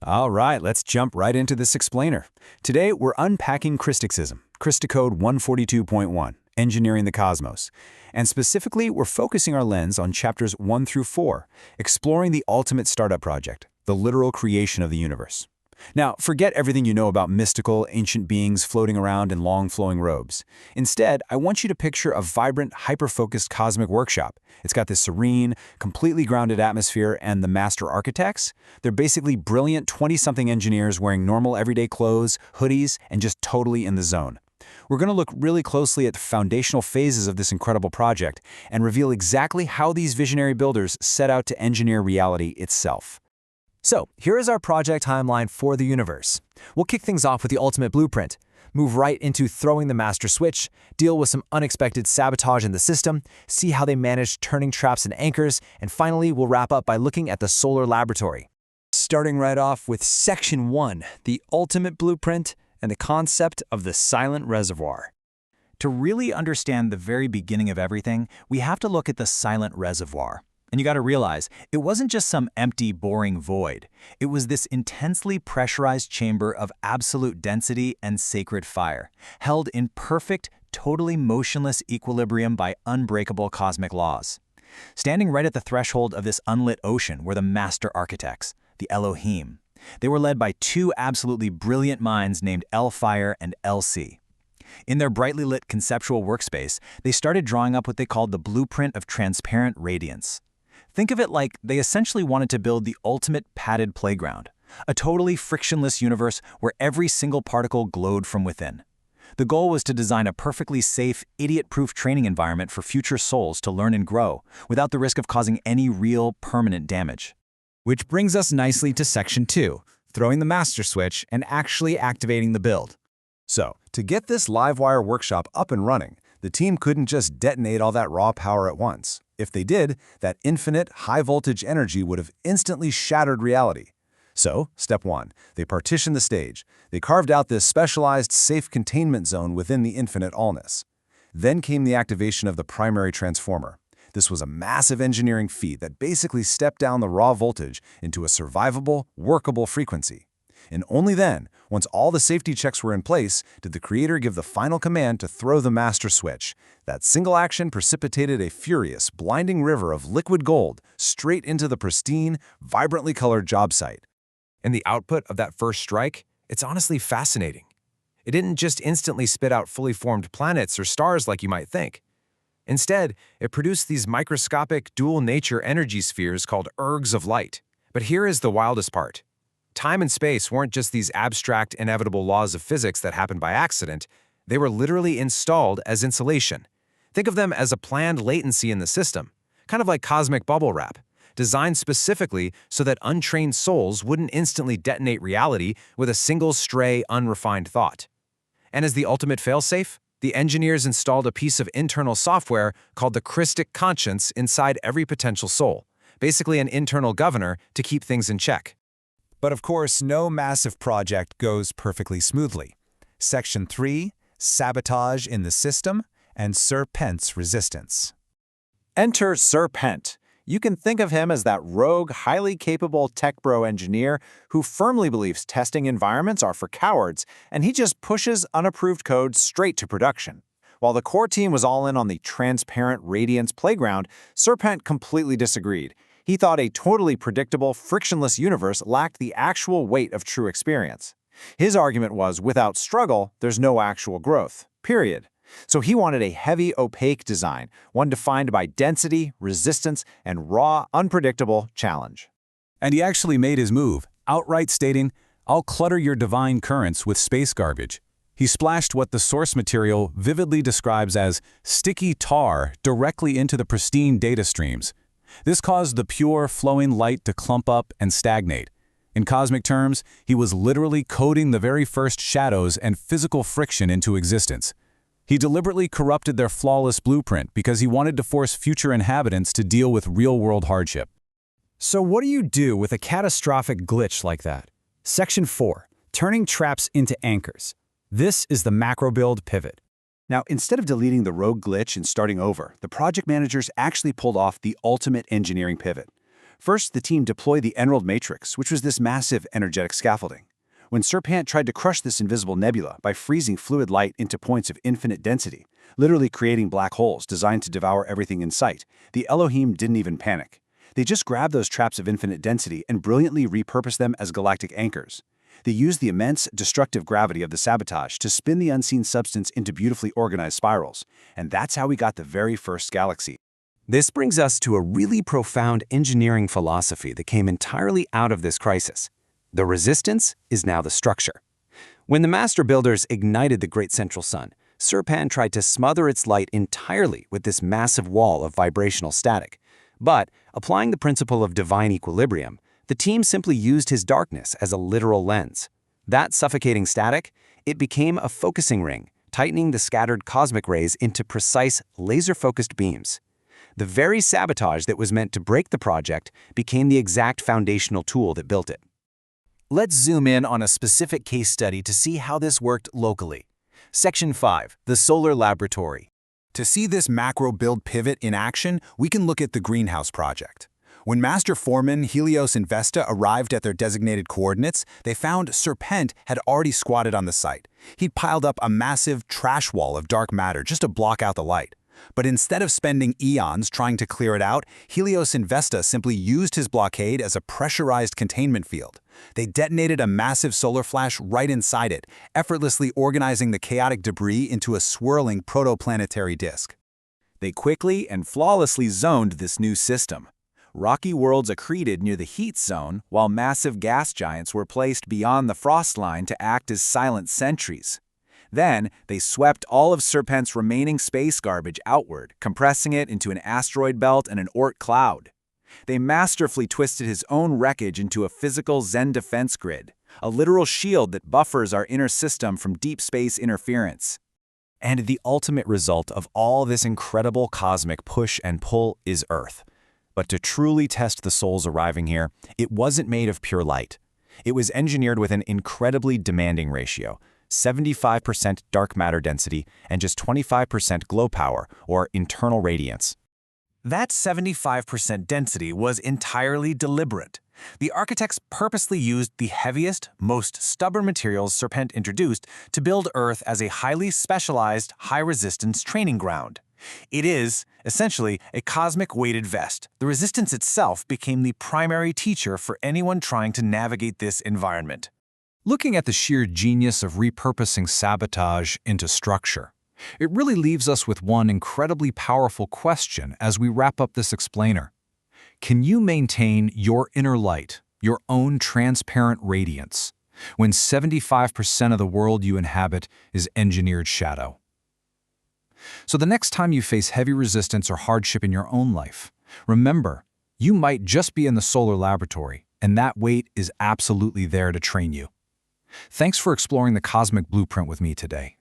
All right, let's jump right into this explainer. Today, we're unpacking Crysticism, Code 142.1, Engineering the Cosmos. And specifically, we're focusing our lens on chapters 1 through 4, exploring the ultimate startup project, the literal creation of the universe. Now, forget everything you know about mystical, ancient beings floating around in long, flowing robes. Instead, I want you to picture a vibrant, hyper-focused cosmic workshop. It's got this serene, completely grounded atmosphere, and the master architects? They're basically brilliant 20-something engineers wearing normal everyday clothes, hoodies, and just totally in the zone. We're going to look really closely at the foundational phases of this incredible project and reveal exactly how these visionary builders set out to engineer reality itself. So, here is our project timeline for the universe. We'll kick things off with the ultimate blueprint, move right into throwing the master switch, deal with some unexpected sabotage in the system, see how they managed turning traps and anchors, and finally we'll wrap up by looking at the solar laboratory. Starting right off with Section 1, the ultimate blueprint and the concept of the silent reservoir. To really understand the very beginning of everything, we have to look at the silent reservoir. And you got to realize, it wasn't just some empty, boring void. It was this intensely pressurized chamber of absolute density and sacred fire, held in perfect, totally motionless equilibrium by unbreakable cosmic laws. Standing right at the threshold of this unlit ocean were the master architects, the Elohim. They were led by two absolutely brilliant minds named L-Fire and L-C. In their brightly lit conceptual workspace, they started drawing up what they called the blueprint of transparent radiance. Think of it like they essentially wanted to build the ultimate padded playground, a totally frictionless universe where every single particle glowed from within. The goal was to design a perfectly safe, idiot-proof training environment for future souls to learn and grow without the risk of causing any real, permanent damage. Which brings us nicely to Section 2, throwing the master switch and actually activating the build. So, to get this Livewire workshop up and running, the team couldn't just detonate all that raw power at once. If they did, that infinite, high-voltage energy would have instantly shattered reality. So, step 1, they partitioned the stage. They carved out this specialized, safe containment zone within the infinite allness. Then came the activation of the primary transformer. This was a massive engineering feat that basically stepped down the raw voltage into a survivable, workable frequency. And only then, once all the safety checks were in place, did the creator give the final command to throw the master switch. That single action precipitated a furious, blinding river of liquid gold straight into the pristine, vibrantly colored job site. And the output of that first strike, it's honestly fascinating. It didn't just instantly spit out fully formed planets or stars like you might think. Instead, it produced these microscopic dual-nature energy spheres called ergs of light. But here is the wildest part. Time and space weren't just these abstract, inevitable laws of physics that happened by accident. They were literally installed as insulation. Think of them as a planned latency in the system, kind of like cosmic bubble wrap, designed specifically so that untrained souls wouldn't instantly detonate reality with a single stray, unrefined thought. And as the ultimate failsafe, the engineers installed a piece of internal software called the Cristic conscience inside every potential soul, basically an internal governor to keep things in check. But of course, no massive project goes perfectly smoothly. Section 3, Sabotage in the System, and Sir Pent's Resistance. Enter Sir Pent. You can think of him as that rogue, highly capable tech bro engineer who firmly believes testing environments are for cowards, and he just pushes unapproved code straight to production. While the core team was all in on the transparent radiance playground, Sir Pent completely disagreed. He thought a totally predictable, frictionless universe lacked the actual weight of true experience. His argument was, without struggle, there's no actual growth, period. So he wanted a heavy, opaque design, one defined by density, resistance, and raw, unpredictable challenge. And he actually made his move, outright stating, "I'll clutter your divine currents with space garbage." He splashed what the source material vividly describes as sticky tar directly into the pristine data streams. This caused the pure, flowing light to clump up and stagnate. In cosmic terms, he was literally coding the very first shadows and physical friction into existence. He deliberately corrupted their flawless blueprint because he wanted to force future inhabitants to deal with real-world hardship. So what do you do with a catastrophic glitch like that? Section 4, turning traps into anchors. This is the macro build pivot. Now, instead of deleting the rogue glitch and starting over, the project managers actually pulled off the ultimate engineering pivot. First, the team deployed the Emerald Matrix, which was this massive energetic scaffolding. When Sir Pent tried to crush this invisible nebula by freezing fluid light into points of infinite density, literally creating black holes designed to devour everything in sight, the Elohim didn't even panic. They just grabbed those traps of infinite density and brilliantly repurposed them as galactic anchors. They used the immense, destructive gravity of the sabotage to spin the unseen substance into beautifully organized spirals. And that's how we got the very first galaxy. This brings us to a really profound engineering philosophy that came entirely out of this crisis. The resistance is now the structure. When the master builders ignited the great central sun, Sir Pent tried to smother its light entirely with this massive wall of vibrational static. But, applying the principle of divine equilibrium, the team simply used his darkness as a literal lens. That suffocating static, it became a focusing ring, tightening the scattered cosmic rays into precise, laser-focused beams. The very sabotage that was meant to break the project became the exact foundational tool that built it. Let's zoom in on a specific case study to see how this worked locally. Section 5, the Solar Laboratory. To see this macro build pivot in action, we can look at the Greenhouse Project. When Master Foreman, Helios, and Vesta arrived at their designated coordinates, they found Sir Pent had already squatted on the site. He'd piled up a massive trash wall of dark matter just to block out the light. But instead of spending eons trying to clear it out, Helios and Vesta simply used his blockade as a pressurized containment field. They detonated a massive solar flash right inside it, effortlessly organizing the chaotic debris into a swirling protoplanetary disk. They quickly and flawlessly zoned this new system. Rocky worlds accreted near the heat zone, while massive gas giants were placed beyond the frost line to act as silent sentries. Then, they swept all of Sir Pent's remaining space garbage outward, compressing it into an asteroid belt and an Oort cloud. They masterfully twisted his own wreckage into a physical Zen defense grid, a literal shield that buffers our inner system from deep space interference. And the ultimate result of all this incredible cosmic push and pull is Earth. But to truly test the souls arriving here, it wasn't made of pure light. It was engineered with an incredibly demanding ratio, 75% dark matter density and just 25% glow power, or internal radiance. That 75% density was entirely deliberate. The architects purposely used the heaviest, most stubborn materials Sir Pent introduced to build Earth as a highly specialized, high-resistance training ground. It is, essentially, a cosmic weighted vest. The resistance itself became the primary teacher for anyone trying to navigate this environment. Looking at the sheer genius of repurposing sabotage into structure, it really leaves us with one incredibly powerful question as we wrap up this explainer. Can you maintain your inner light, your own transparent radiance, when 75% of the world you inhabit is engineered shadow? So the next time you face heavy resistance or hardship in your own life, remember, you might just be in the solar laboratory, and that weight is absolutely there to train you. Thanks for exploring the cosmic blueprint with me today.